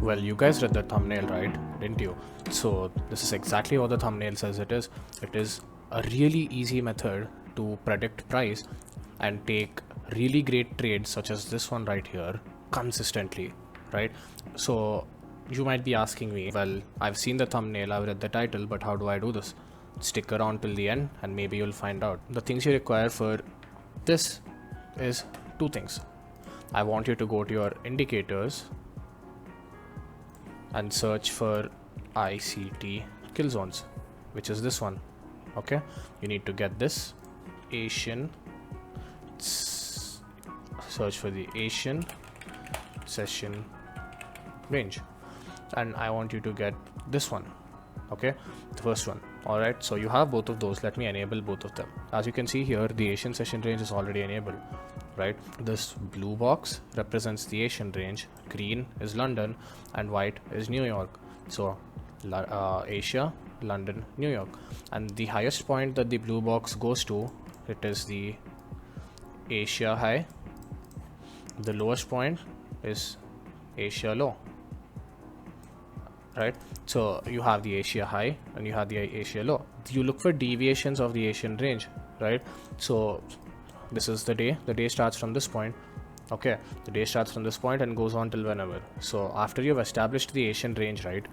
Well, you guys read the thumbnail, right? Didn't you? So this is exactly what the thumbnail says it is. It is a really easy method to predict price and take really great trades such as this one right here consistently, right? So you might be asking me, well, I've seen the thumbnail, I've read the title, but how do I do this? Stick around till the end and maybe you'll find out. The things you require for this is two things. I want you to go to your indicators and search for ICT kill zones, which is this one. Okay, you need to get this Asian, search for the Asian session range, and I want you to get this one. Okay, the first one. All right, so you have both of those. Let me enable both of them. As you can see here, the Asian session range is already enabled, right? This blue box represents the Asian range, green is London, and white is New York. So Asia, London, New York, and the highest point that the blue box goes to, it is the Asia high. The lowest point is Asia low, right? So you have the Asia high and you have the Asia low. You look for deviations of the Asian range, right? So this is the day starts from this point. Okay, the day starts from this point and goes on till whenever. So after you've established the Asian range, right,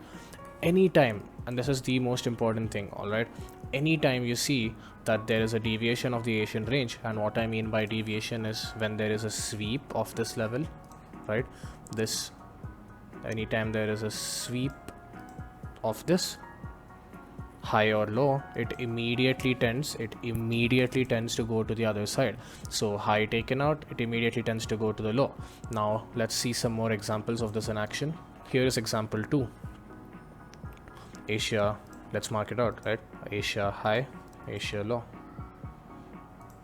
anytime, and this is the most important thing, all right, anytime you see that there is a deviation of the Asian range, and what I mean by deviation is when there is a sweep of this level, right, this, anytime there is a sweep of this high or low, it immediately tends to go to the other side. So high taken out, it immediately tends to go to the low. Now let's see some more examples of this in action. Here is example 2. Asia, let's mark it out, right? Asia high, Asia low.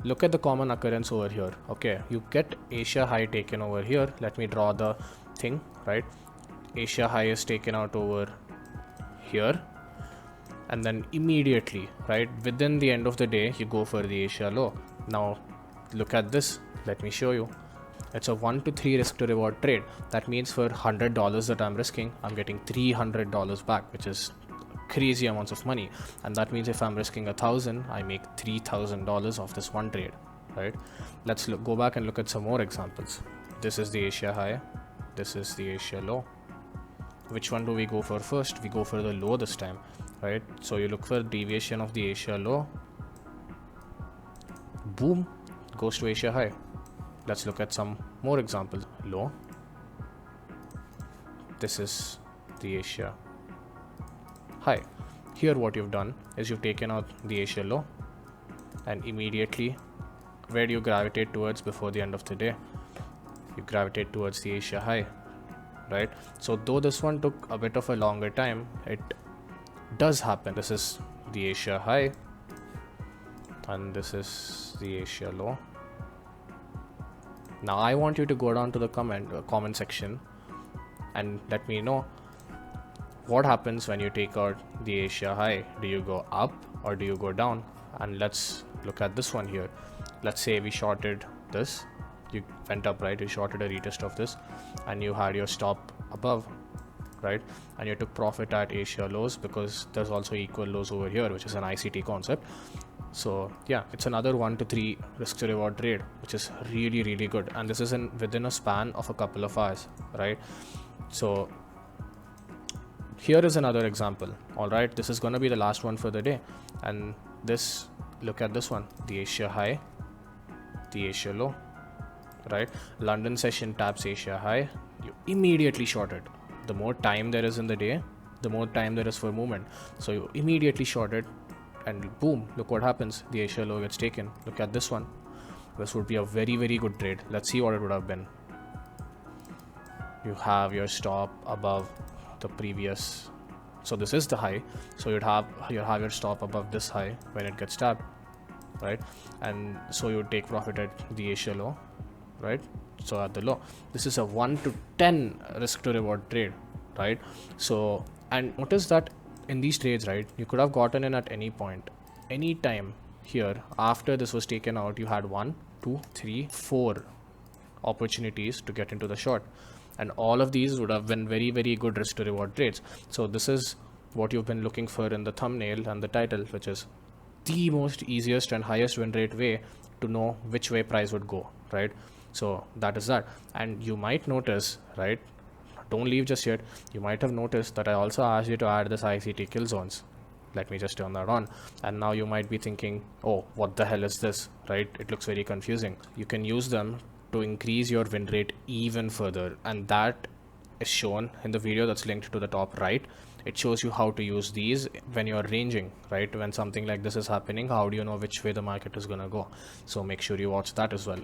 Look at the common occurrence over here. Okay, you get Asia high taken over here. Let me draw the thing, right? Asia high is taken out over here, and then immediately, right, within the end of the day, you go for the Asia low. Now look at this, let me show you. It's a 1 to 3 risk to reward trade. That means for $100 that I'm risking, I'm getting $300 back, which is crazy amounts of money. And that means if I'm risking 1,000, I make $3,000 off this one trade, right? Let's go back and look at some more examples. This is the Asia high, this is the Asia low. Which one do we go for first? We go for the low this time, right? So you look for deviation of the Asia low, boom, goes to Asia high. Let's look at some more examples. Low, this is the Asia high. Here what you've done is you've taken out the Asia low, and immediately, where do you gravitate towards before the end of the day? You gravitate towards the Asia high, right? So though this one took a bit of a longer time, it does happen. This is the Asia high and this is the Asia low. Now I want you to go down to the comment section and let me know what happens when you take out the Asia high. Do you go up or do you go down? And let's look at this one here. Let's say we shorted this, you went up, right? You shorted a retest of this and you had your stop above, right? And you took profit at Asia lows because there's also equal lows over here, which is an ICT concept. So yeah, it's another 1 to 3 risk to reward trade, which is really, really good. And this is within a span of a couple of hours, right? So here is another example. All right, this is going to be the last one for the day. And this, look at this one, the Asia high, the Asia low, right? London session taps Asia high, you immediately short it. The more time there is in the day, the more time there is for movement. So you immediately short it and boom, look what happens. The Asia low gets taken. Look at this one. This would be a very, very good trade. Let's see what it would have been. You have your stop above the previous, so this is the high, so you'd have your stop above this high when it gets tapped, right? And so you take profit at the Asia low, right? So at the low, this is a 1 to 10 risk to reward trade, right? So, and notice that in these trades, right, you could have gotten in at any point, any time here. After this was taken out, you had 1, 2, 3, 4 opportunities to get into the short, and all of these would have been very, very good risk to reward trades. So this is what you've been looking for in the thumbnail and the title, which is the most easiest and highest win rate way to know which way price would go, right? So that is that. And you might notice, right, don't leave just yet, you might have noticed that I also asked you to add this ICT kill zones. Let me just turn that on, and now you might be thinking, oh, what the hell is this, right? It looks very confusing. You can use them to increase your win rate even further, and that is shown in the video that's linked to the top right. It shows you how to use these when you're ranging, right? When something like this is happening, how do you know which way the market is gonna go? So make sure you watch that as well.